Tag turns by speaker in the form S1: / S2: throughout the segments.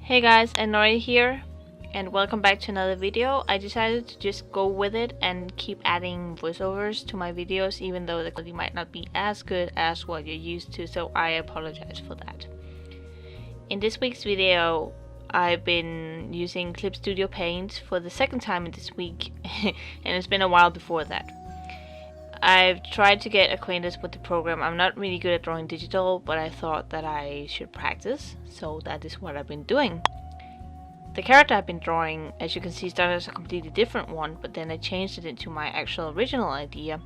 S1: Hey guys, Anori here, and welcome back to another video. I decided to just go with it and keep adding voiceovers to my videos, even though the quality might not be as good as what you're used to, so I apologize for that. In this week's video, I've been using Clip Studio Paint for the second time in this week, and it's been a while before that. I've tried to get acquainted with the program. I'm not really good at drawing digital, but I thought that I should practice, so that is what I've been doing. The character I've been drawing, as you can see, started as a completely different one, but then I changed it into my actual original idea,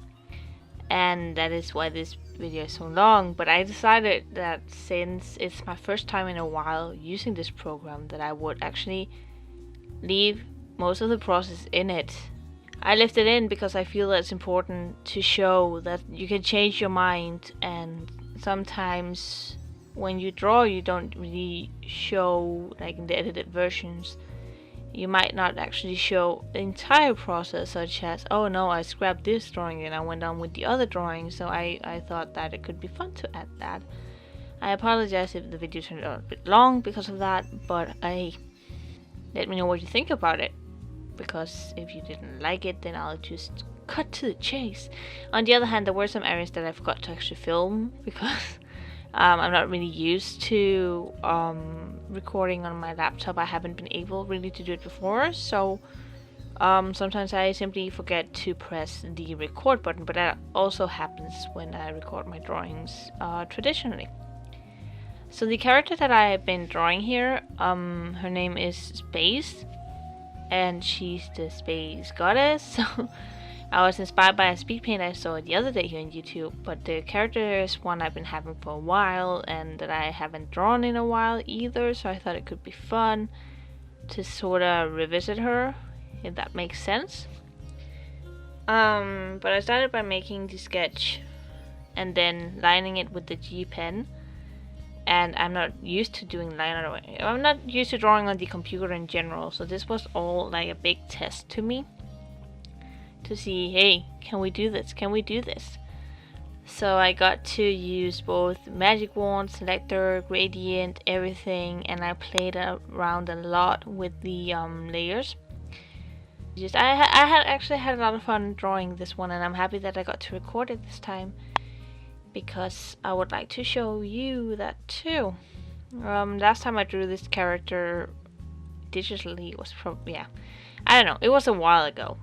S1: and that is why this video is so long. But I decided that since it's my first time in a while using this program, that I would actually leave most of the process in it. I left it in because I feel that it's important to show that you can change your mind, and sometimes when you draw you don't really show, like in the edited versions, you might not actually show the entire process, such as, oh no, I scrapped this drawing and I went on with the other drawing, so I thought that it could be fun to add that. I apologize if the video turned out a bit long because of that, but let me know what you think about it. Because if you didn't like it, then I'll just cut to the chase. On the other hand, there were some areas that I forgot to actually film because I'm not really used to recording on my laptop. I haven't been able really to do it before, so sometimes I simply forget to press the record button, but that also happens when I record my drawings traditionally. So the character that I have been drawing here, her name is Space, and she's the space goddess. So I was inspired by a speed paint I saw the other day here on YouTube, but the character is one I've been having for a while and that I haven't drawn in a while either, so I thought it could be fun to sort of revisit her, if that makes sense. But I started by making the sketch and then lining it with the G pen. And I'm not used to doing line art. I'm not used to drawing on the computer in general, so this was all like a big test to me to see, hey, can we do this? Can we do this? So I got to use both magic wand, selector, gradient, everything, and I played around a lot with the layers. I had actually had a lot of fun drawing this one, and I'm happy that I got to record it this time, because I would like to show you that too. Last time I drew this character digitally was probably, I don't know, it was a while ago.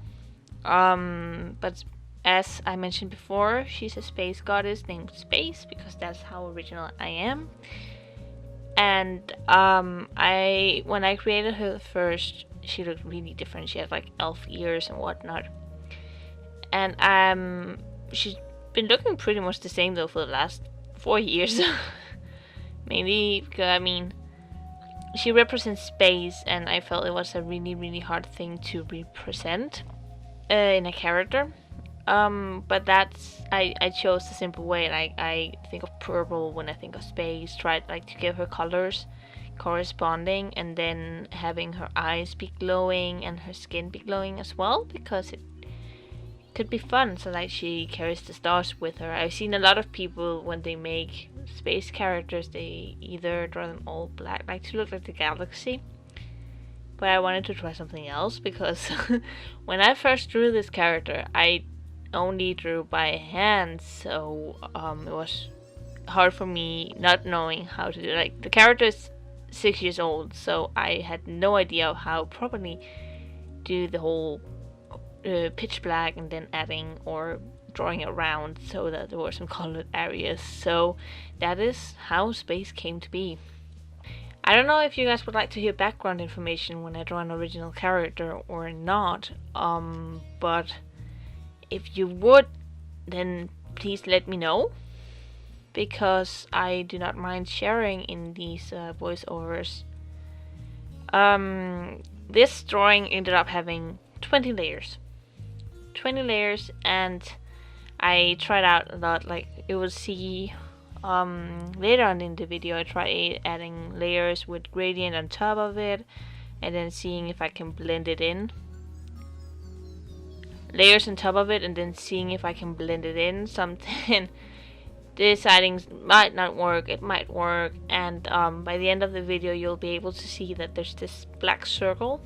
S1: But as I mentioned before, she's a space goddess named Space because that's how original I am. And when I created her first, she looked really different. She had like elf ears and whatnot. And she's been looking pretty much the same though for the last 4 years. Maybe because, I mean, she represents space, and I felt it was a really hard thing to represent in a character. But that's, I chose the simple way. Like, I think of purple when I think of space, tried like to give her colors corresponding, and then having her eyes be glowing and her skin be glowing as well, because it could be fun. So like, she carries the stars with her. I've seen a lot of people, when they make space characters, they either draw them all black, like to look like the galaxy, but I wanted to try something else because when I first drew this character, I only drew by hand, so it was hard for me not knowing how to do it. Like, the character is 6 years old, so I had no idea how properly do the whole pitch black and then adding or drawing around so that there were some colored areas. So that is how Space came to be. I don't know if you guys would like to hear background information when I draw an original character or not, but if you would, then please let me know, because I do not mind sharing in these voiceovers. This drawing ended up having 20 layers, and I tried out a lot. Like, you will see later on in the video, I tried adding layers with gradient on top of it, and then seeing if I can blend it in. Layers on top of it, and then seeing if I can blend it in. Something deciding might not work, it might work, and by the end of the video you'll be able to see that there's this black circle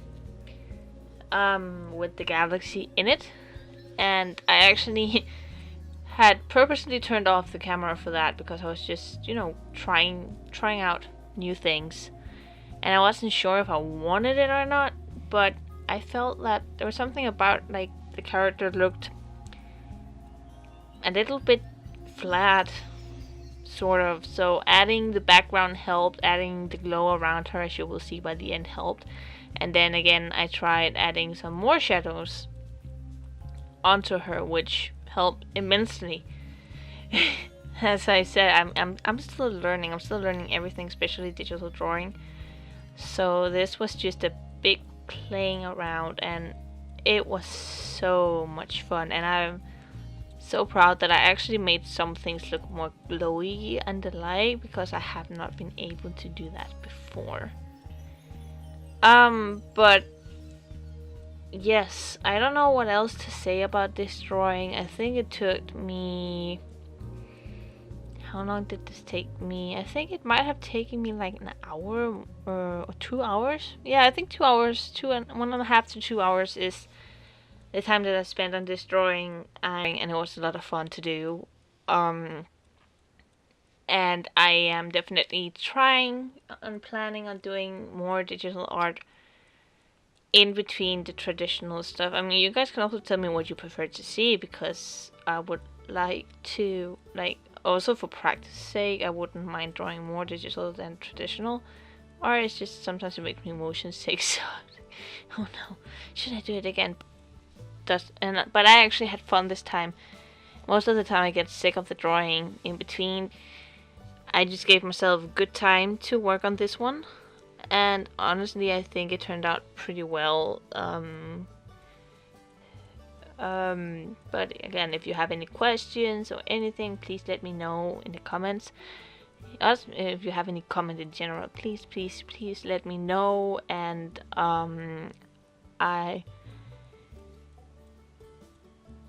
S1: with the galaxy in it, and I actually had purposely turned off the camera for that because I was just, you know, trying out new things, and I wasn't sure if I wanted it or not, but I felt that there was something about, like, the character looked a little bit flat, sort of, so adding the background helped, adding the glow around her, as you will see by the end, helped, and then again I tried adding some more shadows onto her, which helped immensely. As I said, I'm still learning. I'm still learning everything, especially digital drawing. So this was just a big playing around, and it was so much fun, and I'm so proud that I actually made some things look more glowy and the light, because I have not been able to do that before. But yes, I don't know what else to say about this drawing. I think it took me... How long did this take me? I think it might have taken me like an hour or 2 hours. Yeah, I think 2 hours, 1.5 to 2 hours is the time that I spent on this drawing, and it was a lot of fun to do. And I am definitely trying and planning on doing more digital art in between the traditional stuff. I mean, you guys can also tell me what you prefer to see, because I would like to, like, also for practice sake, I wouldn't mind drawing more digital than traditional. Or it's just sometimes it makes me motion sick, so oh no, should I do it again? But I actually had fun this time. Most of the time I get sick of the drawing in between. I just gave myself good time to work on this one, and honestly I think it turned out pretty well. But again, if you have any questions or anything, please let me know in the comments. Also, if you have any comment in general, please let me know, and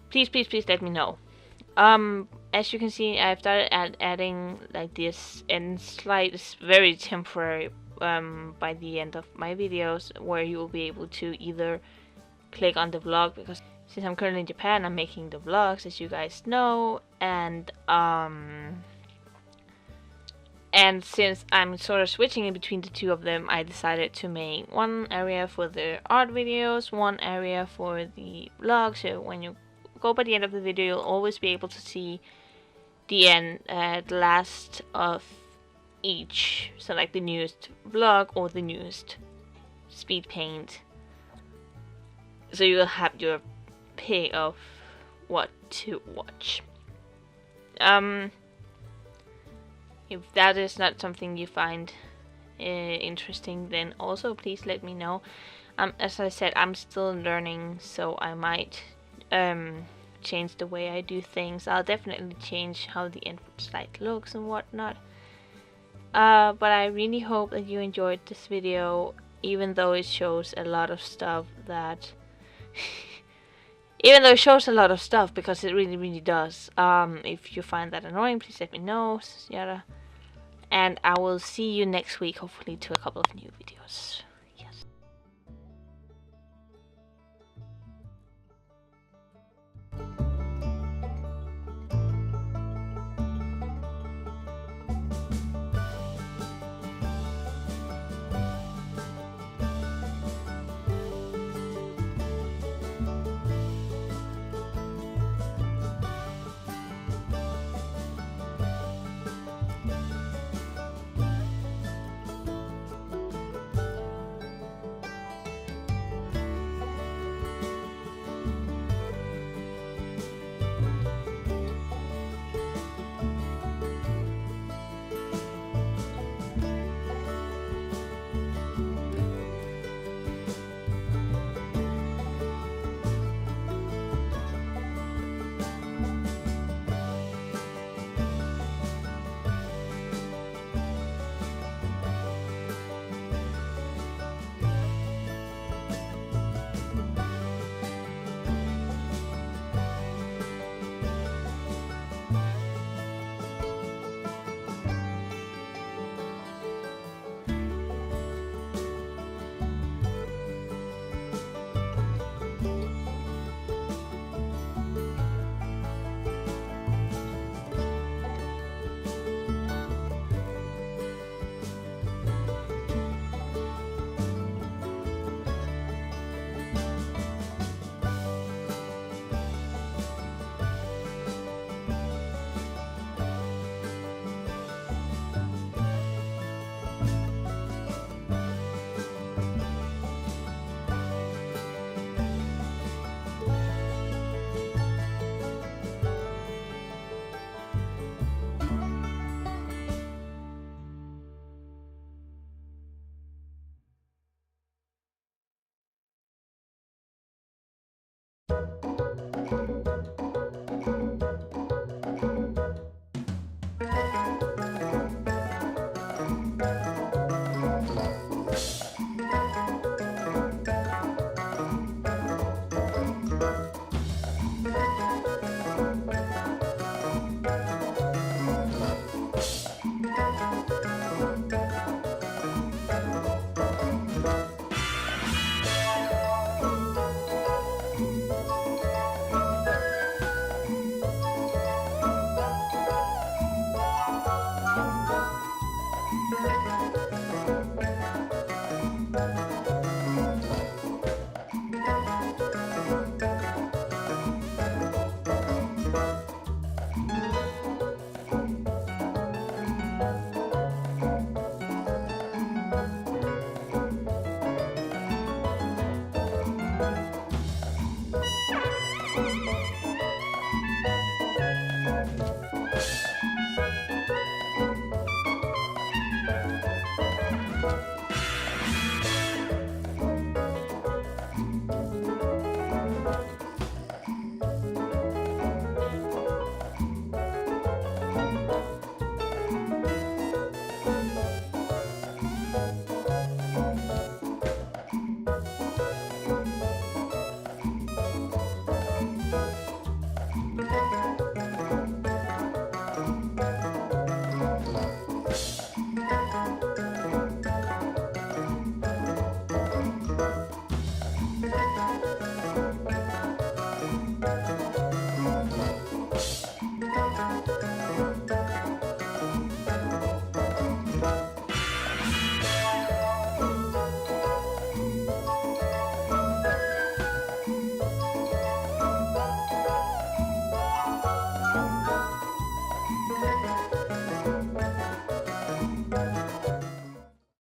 S1: please let me know. As you can see, I've started adding like this end slide. It's very temporary by the end of my videos, where you will be able to either click on the vlog, because since I'm currently in Japan, I'm making the vlogs, as you guys know, and since I'm sort of switching in between the two of them, I decided to make one area for the art videos, one area for the vlog, so when you go by the end of the video, you'll always be able to see the end, the last of each, so like the newest vlog or the newest speed paint, so you'll have your pick of what to watch. If that is not something you find interesting, then also please let me know. As I said, I'm still learning, so I might change the way I do things. I'll definitely change how the end slide looks and whatnot. But I really hope that you enjoyed this video, even though it shows a lot of stuff that even though it shows a lot of stuff, because it really does. If you find that annoying, please let me know, yada. And I will see you next week, hopefully, to a couple of new videos.